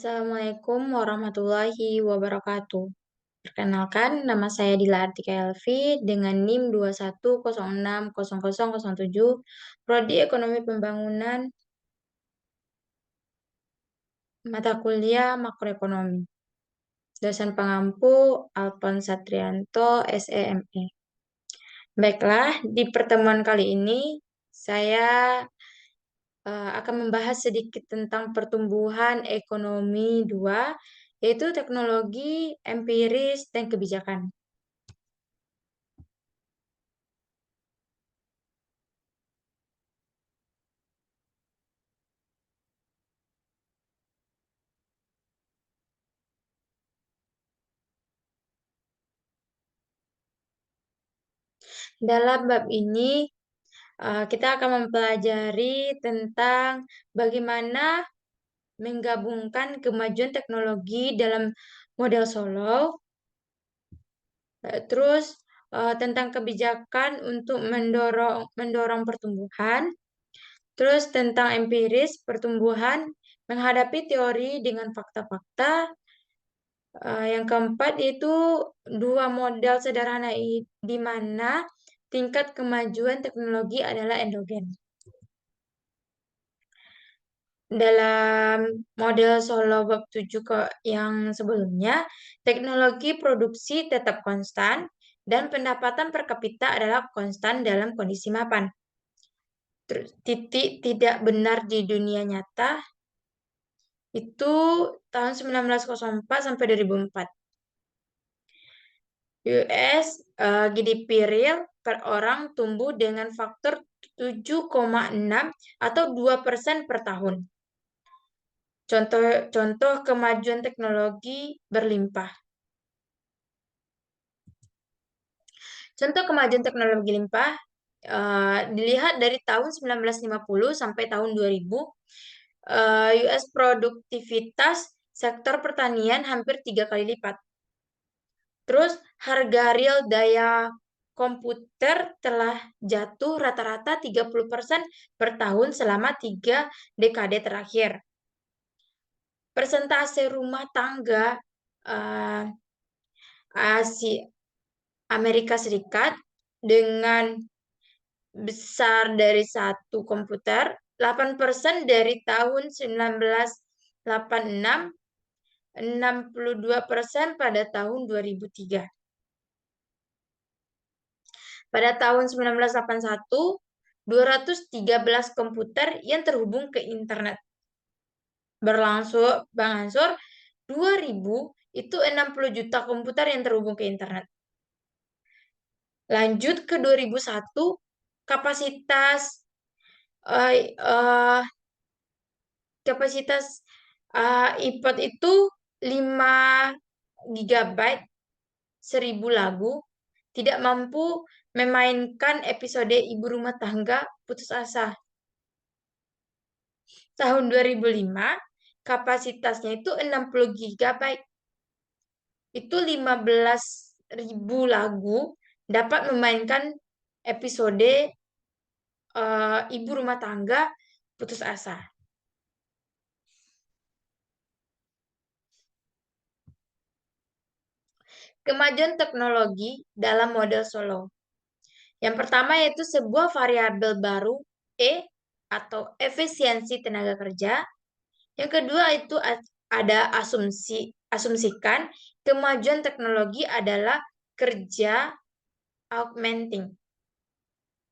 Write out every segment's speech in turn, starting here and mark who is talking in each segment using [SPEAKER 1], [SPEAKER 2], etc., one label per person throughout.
[SPEAKER 1] Assalamualaikum warahmatullahi wabarakatuh. Perkenalkan, nama saya Dila Artika Elvi dengan NIM 21060007, Prodi Ekonomi Pembangunan, mata kuliah Makroekonomi. Dosen pengampu Alphonse Satrianto, SEME. Baiklah, di pertemuan kali ini saya akan membahas sedikit tentang pertumbuhan ekonomi 2, yaitu teknologi, empiris, dan kebijakan. Dalam bab ini, kita akan mempelajari tentang bagaimana menggabungkan kemajuan teknologi dalam model Solow, terus tentang kebijakan untuk mendorong pertumbuhan, terus tentang empiris pertumbuhan menghadapi teori dengan fakta-fakta. Yang keempat itu dua model sederhana di mana tingkat kemajuan teknologi adalah endogen. Dalam model Solow bab 7 yang sebelumnya, teknologi produksi tetap konstan dan pendapatan per kapita adalah konstan dalam kondisi mapan. Titik tidak benar di dunia nyata itu tahun 1904 sampai 2004. US GDP real per orang tumbuh dengan faktor 7,6 atau 2% per tahun. Contoh kemajuan teknologi berlimpah. Contoh kemajuan teknologi limpah dilihat dari tahun 1950 sampai tahun 2000, US produktivitas sektor pertanian hampir 3 kali lipat. Terus harga real daya komputer telah jatuh rata-rata 30% per tahun selama 3 dekade terakhir. Persentase rumah tangga Amerika Serikat dengan besar dari satu komputer, 8% dari tahun 1986, 62% pada tahun 2003. Pada tahun 1981, 213 komputer yang terhubung ke internet. Berangsur 2000 itu 60 juta komputer yang terhubung ke internet. Lanjut ke 2001, kapasitas iPod itu 5 GB 1000 lagu, tidak mampu memainkan episode Ibu Rumah Tangga Putus Asa. Tahun 2005, kapasitasnya itu 60 GB. Itu 15.000 lagu dapat memainkan episode Ibu Rumah Tangga Putus Asa. Kemajuan teknologi dalam model Solow. Yang pertama yaitu sebuah variabel baru E atau efisiensi tenaga kerja. Yang kedua itu ada asumsikan kemajuan teknologi adalah kerja augmenting.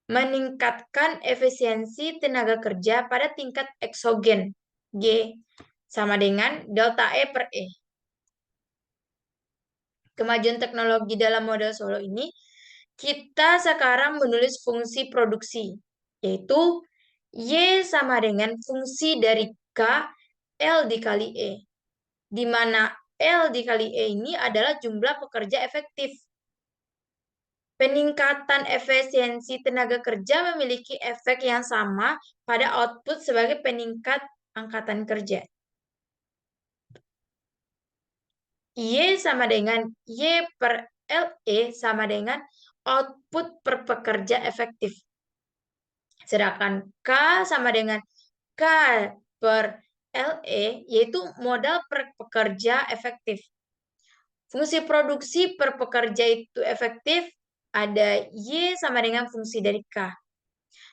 [SPEAKER 1] Meningkatkan efisiensi tenaga kerja pada tingkat eksogen G sama dengan delta E per E. Kemajuan teknologi dalam model Solow ini, kita sekarang menulis fungsi produksi, yaitu Y sama dengan fungsi dari K L dikali E, di mana L dikali E ini adalah jumlah pekerja efektif. Peningkatan efisiensi tenaga kerja memiliki efek yang sama pada output sebagai peningkat angkatan kerja. Y sama dengan Y per LE sama dengan output per pekerja efektif. Sedangkan K sama dengan K per LE yaitu modal per pekerja efektif. Fungsi produksi per pekerja itu efektif ada Y sama dengan fungsi dari K.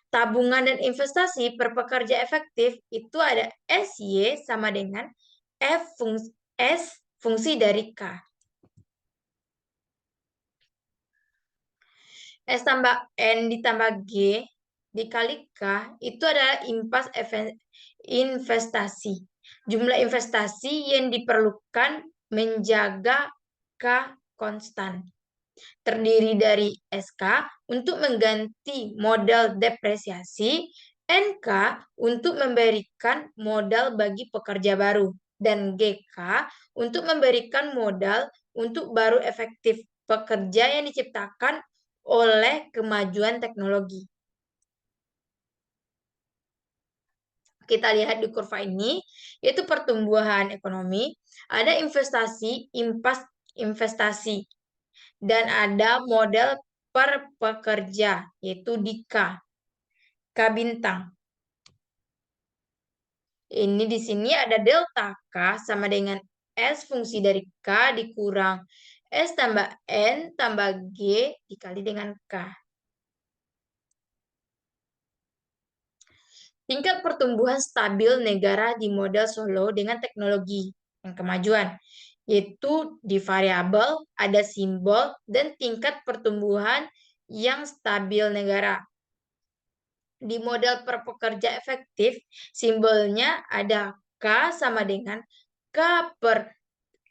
[SPEAKER 1] Tabungan dan investasi per pekerja efektif itu ada SY sama dengan S fungsi dari K. S tambah N ditambah G dikali K itu adalah investasi. Jumlah investasi yang diperlukan menjaga K konstan. Terdiri dari SK untuk mengganti modal depresiasi, NK untuk memberikan modal bagi pekerja baru, dan GK untuk memberikan modal untuk baru efektif pekerja yang diciptakan oleh kemajuan teknologi. Kita lihat di kurva ini, yaitu pertumbuhan ekonomi, ada investasi, dan ada model per pekerja, yaitu di K bintang. Ini di sini ada delta K sama dengan S fungsi dari K dikurang S tambah N tambah G dikali dengan K. Tingkat pertumbuhan stabil negara di model Solo dengan teknologi yang kemajuan, yaitu di variabel, ada simbol, dan tingkat pertumbuhan yang stabil negara. Di model per pekerja efektif, simbolnya ada K sama dengan K per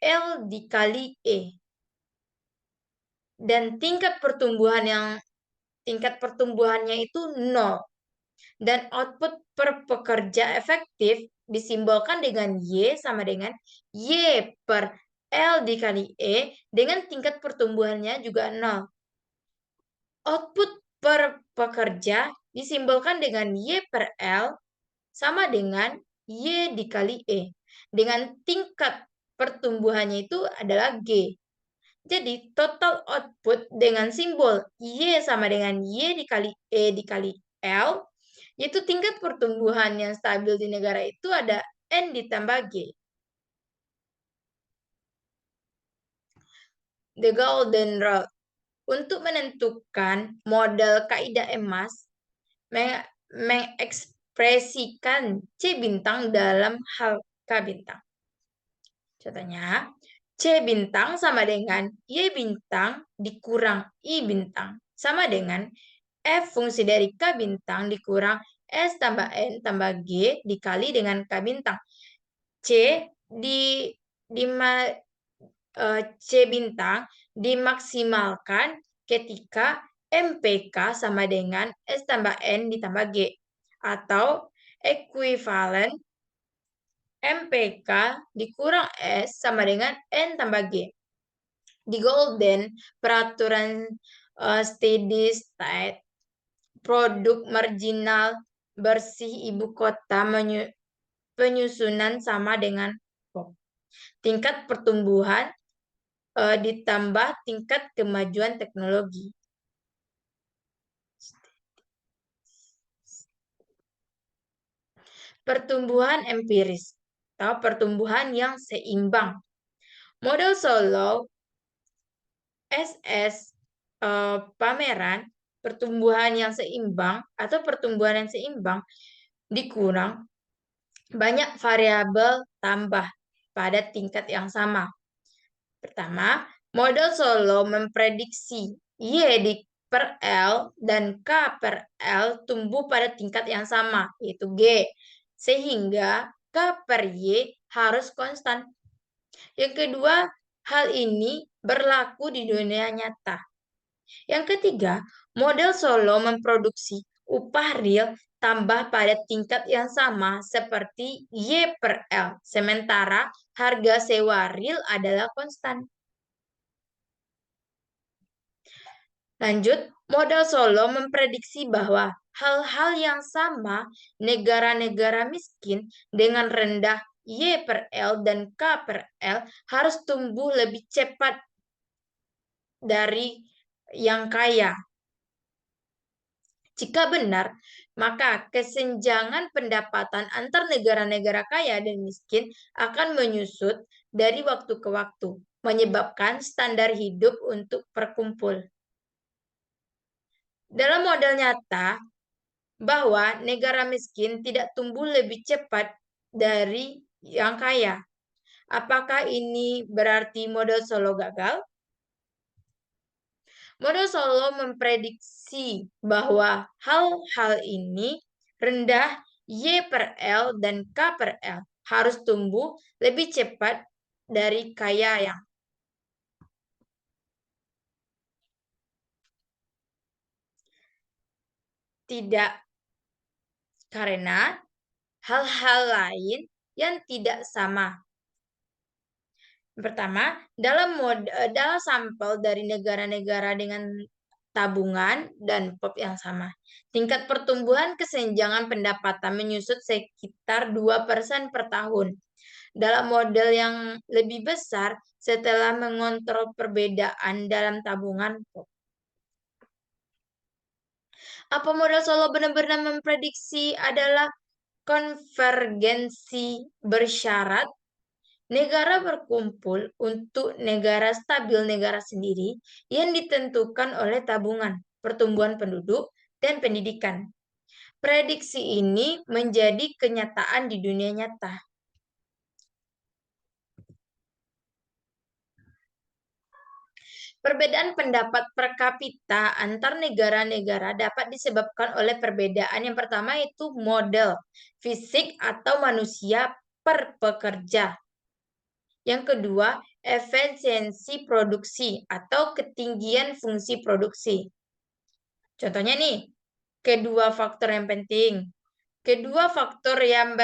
[SPEAKER 1] L dikali E. Dan tingkat pertumbuhannya itu 0. Dan output per pekerja efektif disimbolkan dengan Y sama dengan Y per L dikali E dengan tingkat pertumbuhannya juga 0. Output per pekerja disimbolkan dengan Y per L sama dengan Y dikali E. Dengan tingkat pertumbuhannya itu adalah G. Jadi total output dengan simbol Y sama dengan Y dikali E dikali L, yaitu tingkat pertumbuhan yang stabil di negara itu ada N ditambah G. The Golden Rule. Untuk menentukan model kaidah emas, mengekspresikan C bintang dalam hal K bintang. Contohnya, C bintang sama dengan Y bintang dikurang I bintang. Sama dengan F fungsi dari K bintang dikurang S tambah N tambah G dikali dengan K bintang. C C bintang dimaksimalkan ketika MPK sama dengan S tambah N ditambah G. Atau ekuivalen MPK dikurang S sama dengan N tambah G. Di Golden, peraturan steady state, produk marginal bersih ibu kota penyusunan sama dengan POP. Tingkat pertumbuhan ditambah tingkat kemajuan teknologi. Pertumbuhan empiris atau pertumbuhan yang seimbang. Model Solow SS pameran pertumbuhan yang seimbang atau pertumbuhan yang seimbang dikurang banyak variabel tambah pada tingkat yang sama. Pertama, model Solow memprediksi Y per L dan K per L tumbuh pada tingkat yang sama, yaitu G, sehingga K per Y harus konstan. Yang kedua, hal ini berlaku di dunia nyata. Yang ketiga, model Solow memproduksi upah real tambah pada tingkat yang sama seperti Y per L, sementara harga sewa real adalah konstan. Lanjut, model Solow memprediksi bahwa hal-hal yang sama negara-negara miskin dengan rendah Y per L dan K per L harus tumbuh lebih cepat dari yang kaya. Jika benar, maka kesenjangan pendapatan antar negara-negara kaya dan miskin akan menyusut dari waktu ke waktu, menyebabkan standar hidup untuk perkumpul. Dalam model nyata, bahwa negara miskin tidak tumbuh lebih cepat dari yang kaya. Apakah ini berarti model Solo gagal? Model Solo memprediksi bahwa hal-hal ini rendah Y per L dan K per L harus tumbuh lebih cepat dari kaya yang tidak, karena hal-hal lain yang tidak sama. Pertama, dalam sampel dari negara-negara dengan tabungan dan POP yang sama, tingkat pertumbuhan kesenjangan pendapatan menyusut sekitar 2% per tahun. Dalam model yang lebih besar, setelah mengontrol perbedaan dalam tabungan POP. Apa model Solo benar-benar memprediksi adalah konvergensi bersyarat? Negara berkumpul untuk negara stabil negara sendiri yang ditentukan oleh tabungan, pertumbuhan penduduk, dan pendidikan. Prediksi ini menjadi kenyataan di dunia nyata. Perbedaan pendapat per kapita antar negara-negara dapat disebabkan oleh perbedaan yang pertama yaitu model fisik atau manusia per pekerja. Yang kedua, efisiensi produksi atau ketinggian fungsi produksi. Contohnya nih, kedua faktor yang penting. Kedua faktor yang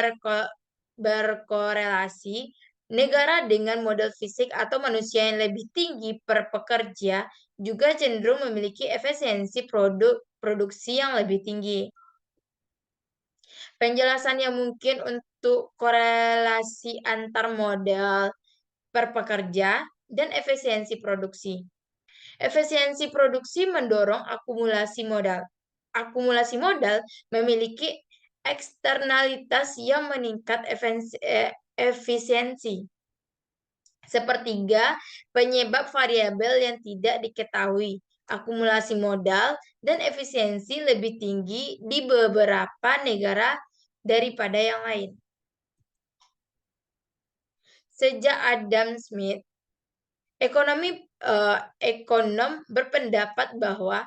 [SPEAKER 1] berkorelasi, negara dengan model fisik atau manusia yang lebih tinggi per pekerja juga cenderung memiliki efisiensi produksi yang lebih tinggi. Penjelasan yang mungkin untuk korelasi antar model per pekerja dan efisiensi produksi. Efisiensi produksi mendorong akumulasi modal. Akumulasi modal memiliki eksternalitas yang meningkat efisiensi. Sepertiga penyebab variabel yang tidak diketahui. Akumulasi modal dan efisiensi lebih tinggi di beberapa negara daripada yang lain. Sejak Adam Smith, ekonom berpendapat bahwa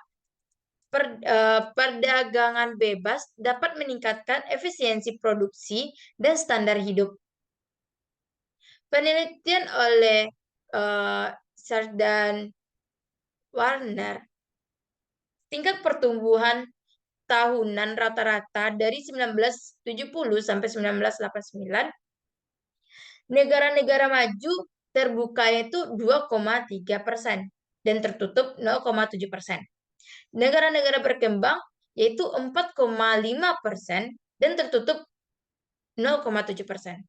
[SPEAKER 1] perdagangan bebas dapat meningkatkan efisiensi produksi dan standar hidup. Penelitian oleh Search dan Warner, tingkat pertumbuhan tahunan rata-rata dari 1970 sampai 1989, negara-negara maju terbukanya itu 2,3% dan tertutup 0,7%. Negara-negara berkembang yaitu 4,5% dan tertutup 0,7%.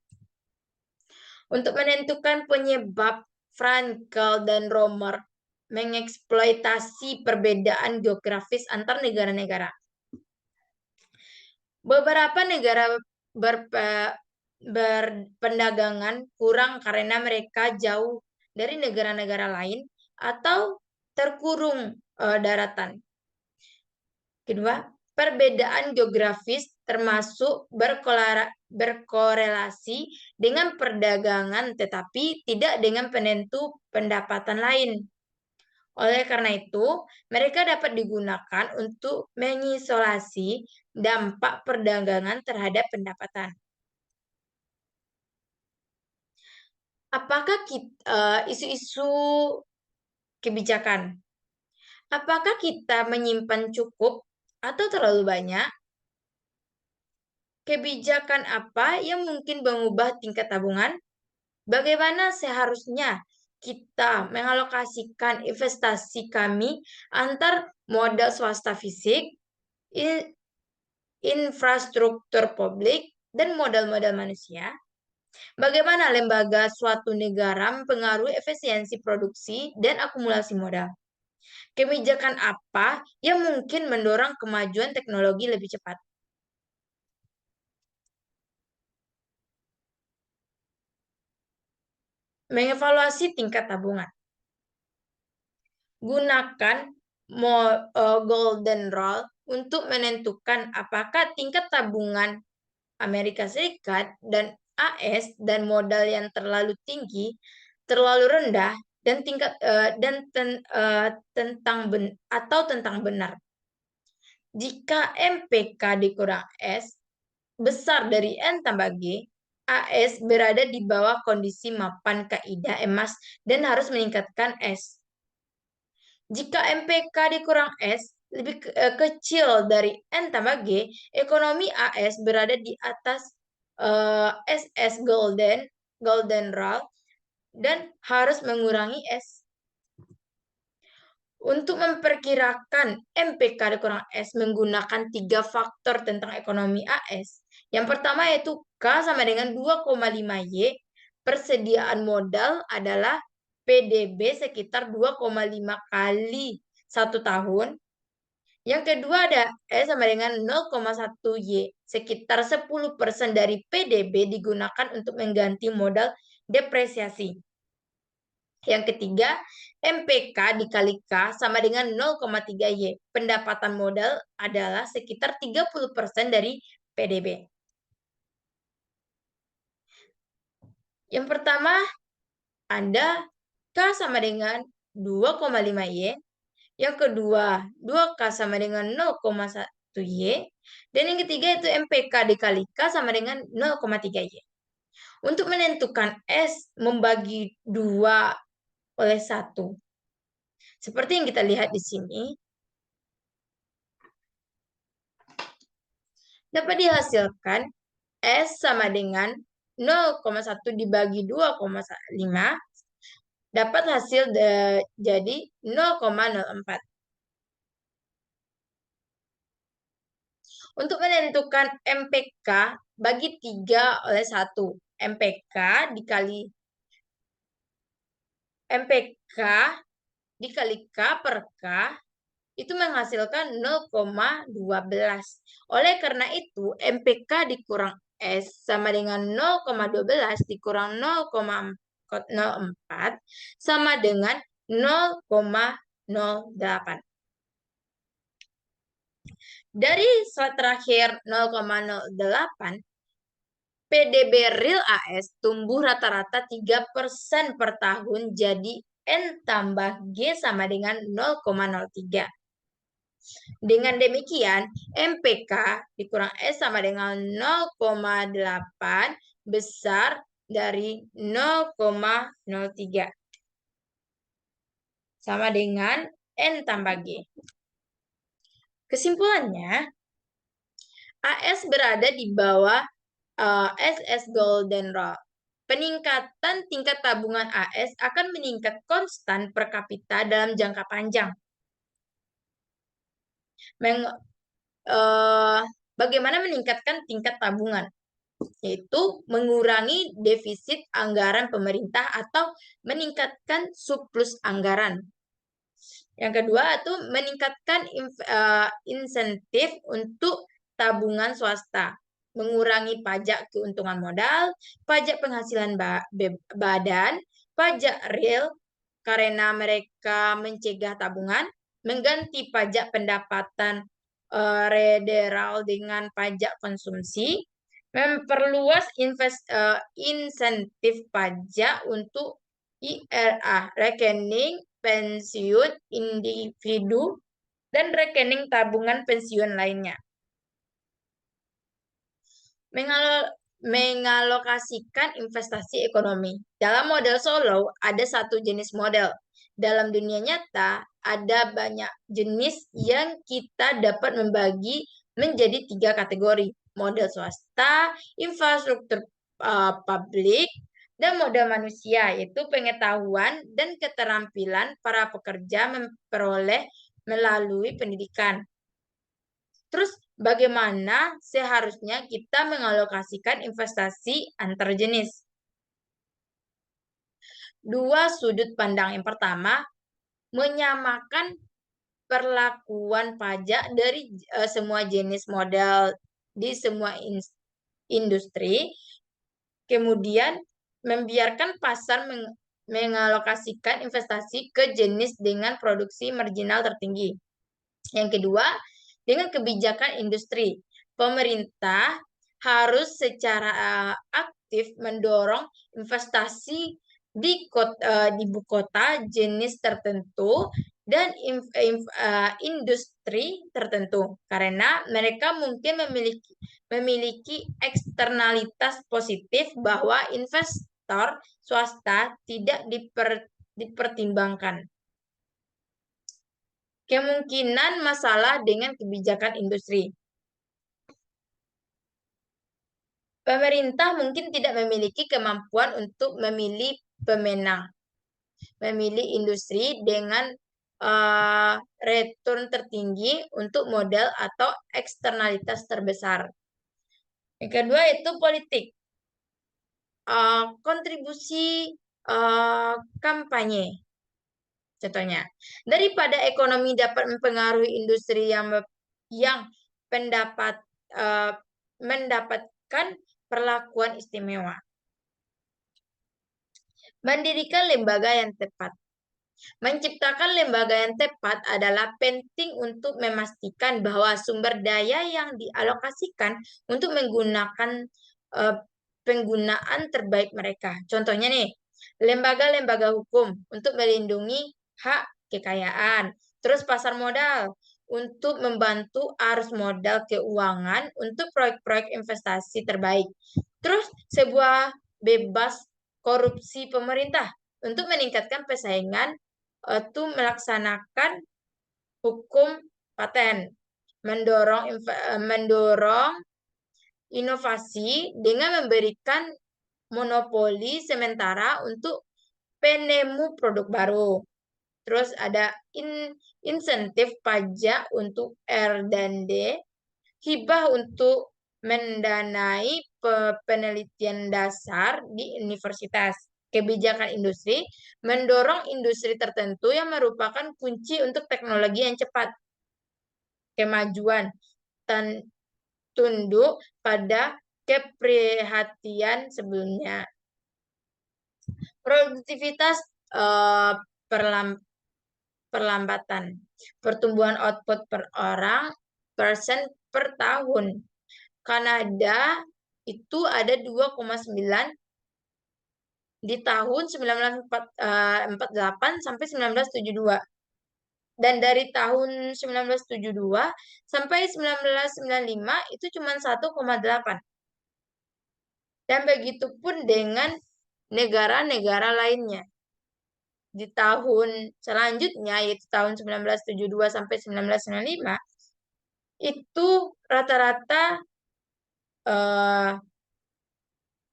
[SPEAKER 1] Untuk menentukan penyebab, Frankel dan Romer mengeksploitasi perbedaan geografis antar negara-negara. Beberapa negara berperdagangan kurang karena mereka jauh dari negara-negara lain atau terkurung daratan. Kedua, perbedaan geografis termasuk berkorelasi dengan perdagangan tetapi tidak dengan penentu pendapatan lain. Oleh karena itu, mereka dapat digunakan untuk mengisolasi dampak perdagangan terhadap pendapatan. Apakah isu-isu kebijakan? Apakah kita menyimpan cukup atau terlalu banyak? Kebijakan apa yang mungkin mengubah tingkat tabungan? Bagaimana seharusnya kita mengalokasikan investasi kami antar modal swasta fisik, infrastruktur publik, dan modal-modal manusia? Bagaimana lembaga suatu negara mempengaruhi efisiensi produksi dan akumulasi modal? Kebijakan apa yang mungkin mendorong kemajuan teknologi lebih cepat? Mengevaluasi tingkat tabungan. Gunakan golden rule untuk menentukan apakah tingkat tabungan Amerika Serikat dan AS dan modal yang terlalu tinggi, terlalu rendah, dan tingkat tentang benar. Jika MPK dikurang S besar dari N tambah G, AS berada di bawah kondisi mapan kaidah emas dan harus meningkatkan S. Jika MPK dikurang S lebih kecil dari N tambah G, ekonomi AS berada di atas SS Golden Rule dan harus mengurangi S. Untuk memperkirakan MPK dikurang S menggunakan 3 faktor tentang ekonomi AS. Yang pertama yaitu K sama dengan 2,5Y. Persediaan modal adalah PDB sekitar 2,5 kali 1 tahun. Yang kedua ada E sama dengan 0,1Y. Sekitar 10% dari PDB digunakan untuk mengganti modal depresiasi. Yang ketiga, MPK dikali K sama dengan 0,3Y. Pendapatan modal adalah sekitar 30% dari PDB. Yang pertama, ada K sama dengan 2,5Y. Yang kedua, 2K sama dengan 0,1Y. Dan yang ketiga itu MPK dikali K sama dengan 0,3Y. Untuk menentukan S membagi 2 oleh 1. Seperti yang kita lihat di sini, dapat dihasilkan S sama dengan 0,1 dibagi 2,5 dapat hasil jadi 0,04. Untuk menentukan MPK bagi 3 oleh 1. MPK dikali K per K itu menghasilkan 0,12. Oleh karena itu, MPK dikurang S sama dengan 0,12 dikurang 0,04 sama dengan 0,08. Dari slide terakhir 0,08, PDB real AS tumbuh rata-rata 3% per tahun, jadi N tambah G sama dengan 0,03. Dengan demikian, MPK dikurang S sama dengan 0,8 besar dari 0,03. Sama dengan N tambah G. Kesimpulannya, AS berada di bawah SS Golden Rule. Peningkatan tingkat tabungan AS akan meningkat konstan per kapita dalam jangka panjang. Bagaimana meningkatkan tingkat tabungan? Yaitu mengurangi defisit anggaran pemerintah atau meningkatkan surplus anggaran. Yang kedua itu meningkatkan insentif untuk tabungan swasta, mengurangi pajak keuntungan modal, pajak penghasilan badan, pajak real karena mereka mencegah tabungan, mengganti pajak pendapatan federal dengan pajak konsumsi, memperluas insentif pajak untuk IRA, rekening pensiun individu, dan rekening tabungan pensiun lainnya. Mengalokasikan investasi ekonomi. Dalam model Solo, ada satu jenis model. Dalam dunia nyata, ada banyak jenis yang kita dapat membagi menjadi 3 kategori. Model swasta, infrastruktur publik, dan model manusia, yaitu pengetahuan dan keterampilan para pekerja memperoleh melalui pendidikan. Terus bagaimana seharusnya kita mengalokasikan investasi antar jenis? 2 sudut pandang. Yang pertama, menyamakan perlakuan pajak dari semua jenis modal di semua industri, kemudian membiarkan pasar mengalokasikan investasi ke jenis dengan produksi marginal tertinggi. Yang kedua, dengan kebijakan industri, pemerintah harus secara aktif mendorong investasi di ibu kota jenis tertentu dan industri tertentu karena mereka mungkin memiliki eksternalitas positif bahwa investor swasta tidak dipertimbangkan. Kemungkinan masalah dengan kebijakan industri. Pemerintah mungkin tidak memiliki kemampuan untuk memilih pemenang, memilih industri dengan return tertinggi untuk modal atau eksternalitas terbesar. Yang kedua itu politik. Kontribusi kampanye. Contohnya, daripada ekonomi dapat mempengaruhi industri yang mendapatkan perlakuan istimewa. Mendirikan lembaga yang tepat. Menciptakan lembaga yang tepat adalah penting untuk memastikan bahwa sumber daya yang dialokasikan untuk menggunakan penggunaan terbaik mereka. Contohnya nih, lembaga-lembaga hukum untuk melindungi hak kekayaan. Terus pasar modal untuk membantu arus modal keuangan untuk proyek-proyek investasi terbaik. Terus sebuah bebas korupsi pemerintah untuk meningkatkan persaingan itu melaksanakan hukum paten, mendorong inovasi dengan memberikan monopoli sementara untuk penemu produk baru. Terus ada insentif pajak untuk R&D, hibah untuk mendanai penelitian dasar di universitas. Kebijakan industri mendorong industri tertentu yang merupakan kunci untuk teknologi yang cepat. Kemajuan tunduk pada keprihatian sebelumnya. Produktivitas perlambatan. Pertumbuhan output per orang persen per tahun. Kanada itu ada 2,9 di tahun 1948 sampai 1972. Dan dari tahun 1972 sampai 1995 itu cuma 1,8. Dan begitu pun dengan negara-negara lainnya. Di tahun selanjutnya, yaitu tahun 1972 sampai 1995, itu rata-rata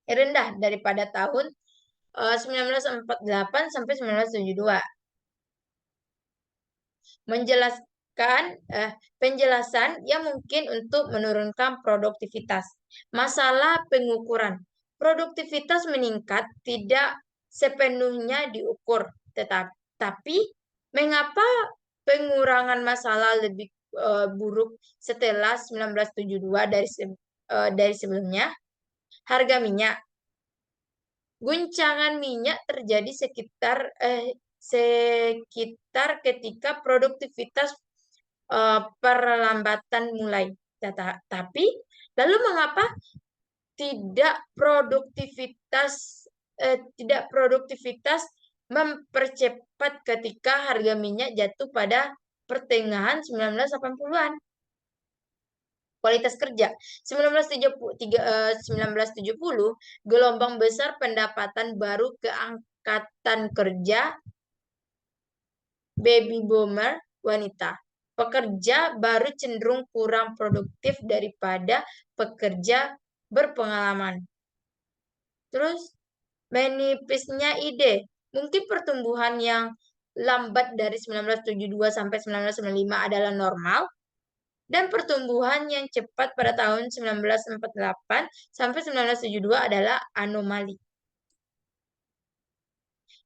[SPEAKER 1] rendah daripada tahun 1948 sampai 1972. Penjelasan yang mungkin untuk menurunkan produktivitas. Masalah pengukuran. Produktivitas meningkat tidak sepenuhnya diukur, tapi mengapa pengurangan masalah lebih buruk setelah 1972 dari sebelumnya? Harga minyak. Guncangan minyak terjadi sekitar ketika produktivitas perlambatan mulai. Tapi lalu mengapa tidak produktivitas mempercepat ketika harga minyak jatuh pada pertengahan 1980-an? Kualitas kerja. 1970, gelombang besar pendapatan baru keangkatan kerja baby boomer wanita. Pekerja baru cenderung kurang produktif daripada pekerja berpengalaman. Terus, menipisnya ide. Mungkin pertumbuhan yang lambat dari 1972 sampai 1995 adalah normal, dan pertumbuhan yang cepat pada tahun 1948 sampai 1972 adalah anomali.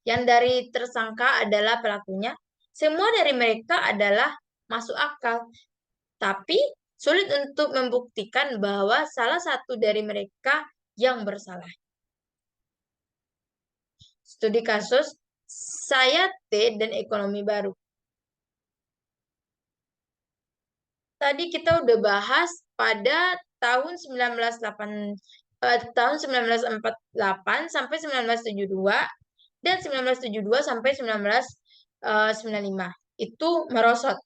[SPEAKER 1] Yang dari tersangka adalah pelakunya. Semua dari mereka adalah masuk akal, tapi sulit untuk membuktikan bahwa salah satu dari mereka yang bersalah. Studi kasus saya T dan ekonomi baru. Tadi kita udah bahas pada tahun 1948 sampai 1972 dan 1972 sampai 1995 itu merosot.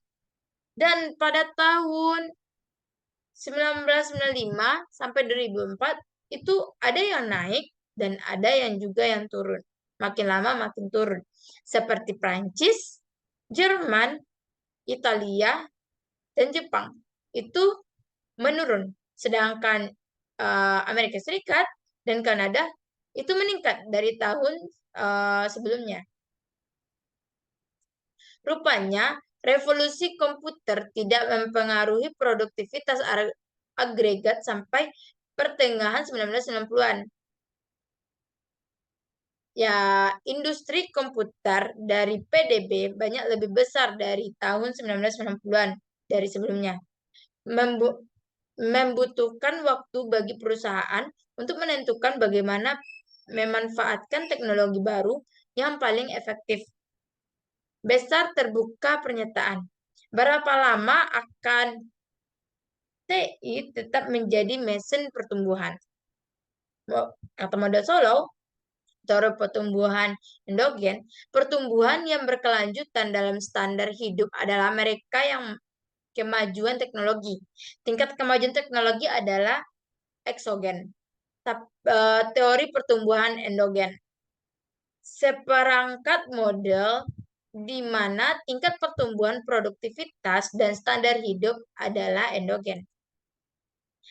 [SPEAKER 1] Dan pada tahun 1995 sampai 2004 itu ada yang naik dan ada yang juga yang turun. Makin lama makin turun. Seperti Prancis, Jerman, Italia, dan Jepang. Itu menurun. Sedangkan Amerika Serikat dan Kanada itu meningkat dari tahun sebelumnya. Rupanya, revolusi komputer tidak mempengaruhi produktivitas agregat sampai pertengahan 1990-an. Ya, industri komputer dari PDB banyak lebih besar dari tahun 1990-an dari sebelumnya. Membutuhkan waktu bagi perusahaan untuk menentukan bagaimana memanfaatkan teknologi baru yang paling efektif. Besar terbuka pernyataan. Berapa lama akan TI tetap menjadi mesin pertumbuhan? Kata model Solow, teori pertumbuhan endogen, pertumbuhan yang berkelanjutan dalam standar hidup adalah mereka yang kemajuan teknologi. Tingkat kemajuan teknologi adalah eksogen. Teori pertumbuhan endogen. Seperangkat model di mana tingkat pertumbuhan produktivitas dan standar hidup adalah endogen.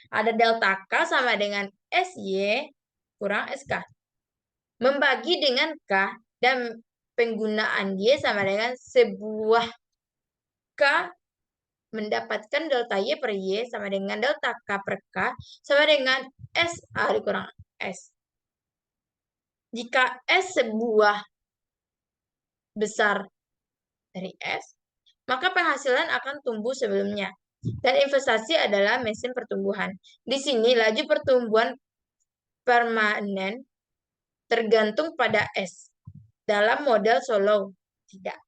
[SPEAKER 1] Ada delta K sama dengan SY kurang SK. Membagi dengan K dan penggunaan Y sama dengan sebuah K mendapatkan delta Y per Y sama dengan delta K per K sama dengan SA dikurang S. Jika S sebuah besar dari S, maka penghasilan akan tumbuh sebelumnya. Dan investasi adalah mesin pertumbuhan. Di sini laju pertumbuhan permanen tergantung pada S. Dalam model Solow, tidak.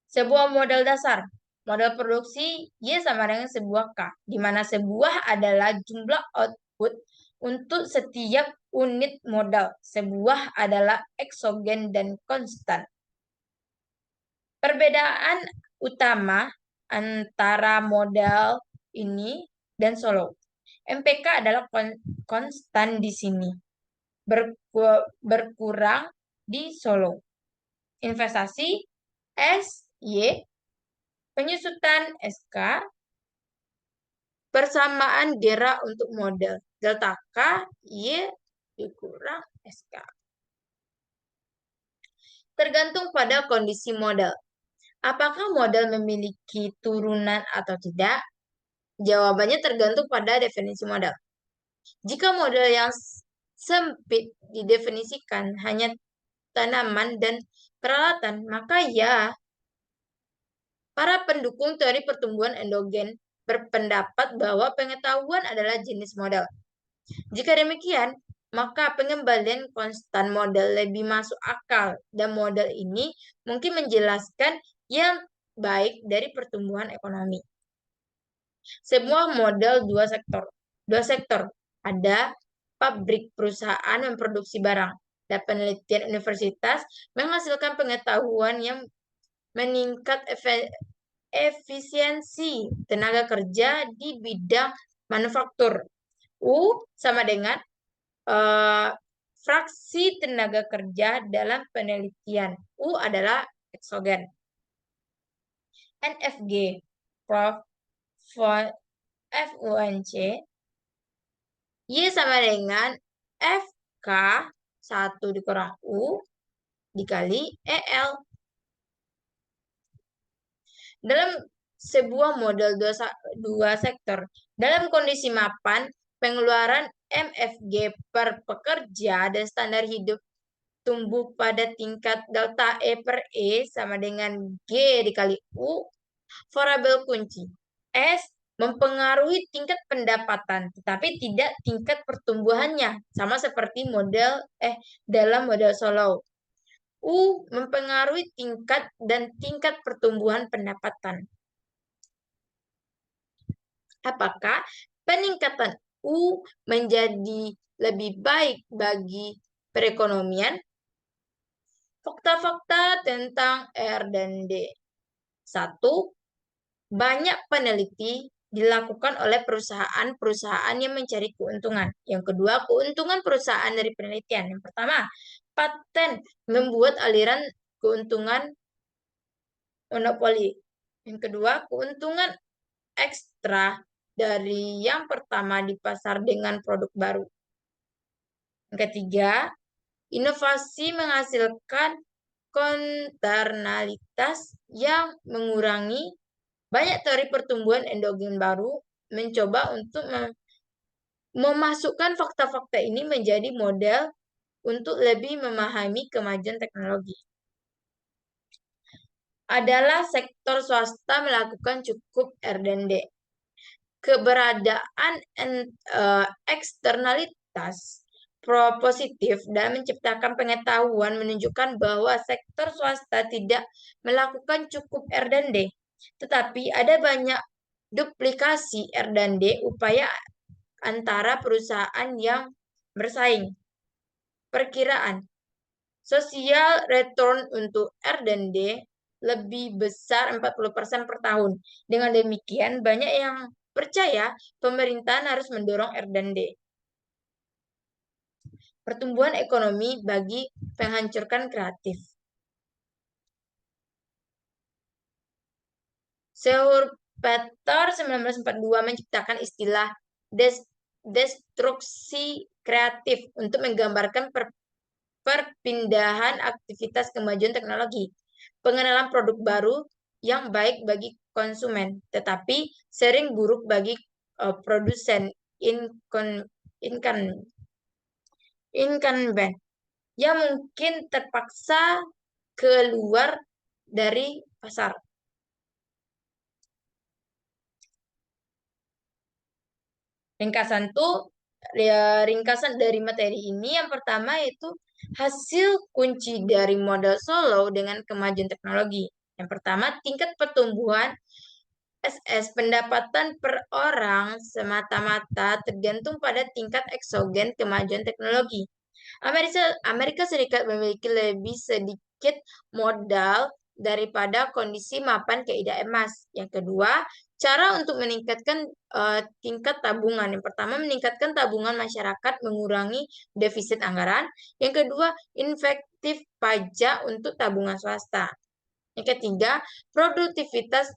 [SPEAKER 1] Sebuah model dasar. Model produksi Y sama dengan sebuah K, di mana sebuah adalah jumlah output untuk setiap unit modal. Sebuah adalah eksogen dan konstan. Perbedaan utama antara model ini dan Solow. MPK adalah konstan di sini. Berkurang di Solow. Investasi SY, penyusutan SK, persamaan gerak untuk model. Delta K, Y dikurang SK. Tergantung pada kondisi model. Apakah model memiliki turunan atau tidak? Jawabannya tergantung pada definisi model. Jika model yang sempit didefinisikan hanya tanaman dan peralatan, maka ya, para pendukung teori pertumbuhan endogen berpendapat bahwa pengetahuan adalah jenis model. Jika demikian, maka pengembalian konstan model lebih masuk akal dan model ini mungkin menjelaskan yang baik dari pertumbuhan ekonomi. Semua model dua sektor. Ada pabrik perusahaan memproduksi barang dan penelitian universitas menghasilkan pengetahuan yang meningkat efisiensi tenaga kerja di bidang manufaktur. U sama dengan fraksi tenaga kerja dalam penelitian. U adalah eksogen. NFG, Prof. FUNC, Y sama dengan FK 1 dikurang U dikali EL. Dalam sebuah model dua sektor, dalam kondisi mapan, pengeluaran MFG per pekerja dan standar hidup tumbuh pada tingkat delta E per E sama dengan G dikali U, variabel kunci. S mempengaruhi tingkat pendapatan, tetapi tidak tingkat pertumbuhannya, sama seperti dalam model Solow. U mempengaruhi tingkat pertumbuhan pendapatan. Apakah peningkatan U menjadi lebih baik bagi perekonomian? Fakta-fakta tentang R dan D. 1. Banyak peneliti dilakukan oleh perusahaan-perusahaan yang mencari keuntungan. Yang kedua, keuntungan perusahaan dari penelitian. Yang pertama, paten membuat aliran keuntungan monopoli. Yang kedua, keuntungan ekstra dari yang pertama di pasar dengan produk baru. Yang ketiga, inovasi menghasilkan konternalitas yang mengurangi. Banyak teori pertumbuhan endogen baru mencoba untuk memasukkan fakta-fakta ini menjadi model untuk lebih memahami kemajuan teknologi. Adalah sektor swasta melakukan cukup R&D. Keberadaan eksternalitas positif dan menciptakan pengetahuan menunjukkan bahwa sektor swasta tidak melakukan cukup R&D, tetapi ada banyak duplikasi R&D upaya antara perusahaan yang bersaing. Perkiraan social return untuk R&D lebih besar 40% per tahun. Dengan demikian, banyak yang percaya pemerintahan harus mendorong R&D. Pertumbuhan ekonomi bagi penghancurkan kreatif. Schumpeter 1942 menciptakan istilah destruksi kreatif untuk menggambarkan perpindahan aktivitas kemajuan teknologi, pengenalan produk baru yang baik bagi konsumen, tetapi sering buruk bagi produsen incumbent yang mungkin terpaksa keluar dari pasar. Ringkasan dari materi ini yang pertama itu hasil kunci dari model Solow dengan kemajuan teknologi. Yang pertama, tingkat pertumbuhan SS pendapatan per orang semata-mata tergantung pada tingkat eksogen kemajuan teknologi. Amerika Serikat memiliki lebih sedikit modal daripada kondisi mapan kaidah emas. Yang kedua, cara untuk meningkatkan tingkat tabungan. Yang pertama, meningkatkan tabungan masyarakat, mengurangi defisit anggaran. Yang kedua, efektif pajak untuk tabungan swasta. Yang ketiga, produktivitas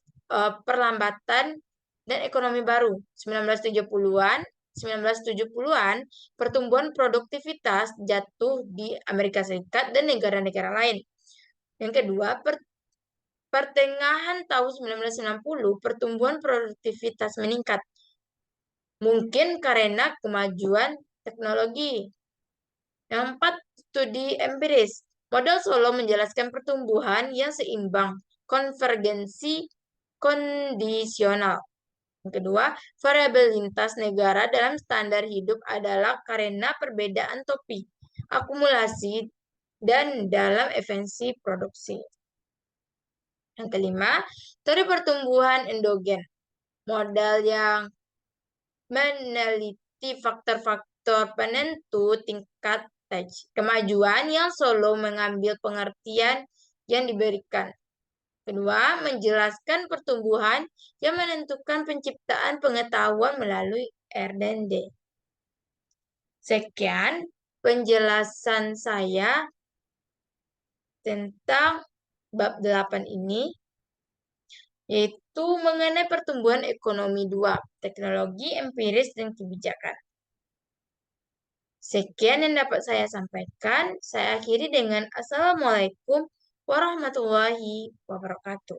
[SPEAKER 1] perlambatan dan ekonomi baru. 1970-an, pertumbuhan produktivitas jatuh di Amerika Serikat dan negara-negara lain. Yang kedua, pertengahan tahun 1990, pertumbuhan produktivitas meningkat. Mungkin karena kemajuan teknologi. Yang empat, studi empiris. Model Solow menjelaskan pertumbuhan yang seimbang, konvergensi kondisional. Yang kedua, variabel lintas negara dalam standar hidup adalah karena perbedaan topik, akumulasi, dan dalam efisiensi produksi. Yang kelima, teori pertumbuhan endogen. Modal yang meneliti faktor-faktor penentu tingkat kemajuan yang Solow mengambil pengertian yang diberikan. Kedua, menjelaskan pertumbuhan yang menentukan penciptaan pengetahuan melalui R&D. Sekian penjelasan saya tentang bab 8 ini, yaitu mengenai pertumbuhan ekonomi 2, teknologi, empiris, dan kebijakan. Sekian yang dapat saya sampaikan. Saya akhiri dengan Assalamualaikum warahmatullahi wabarakatuh.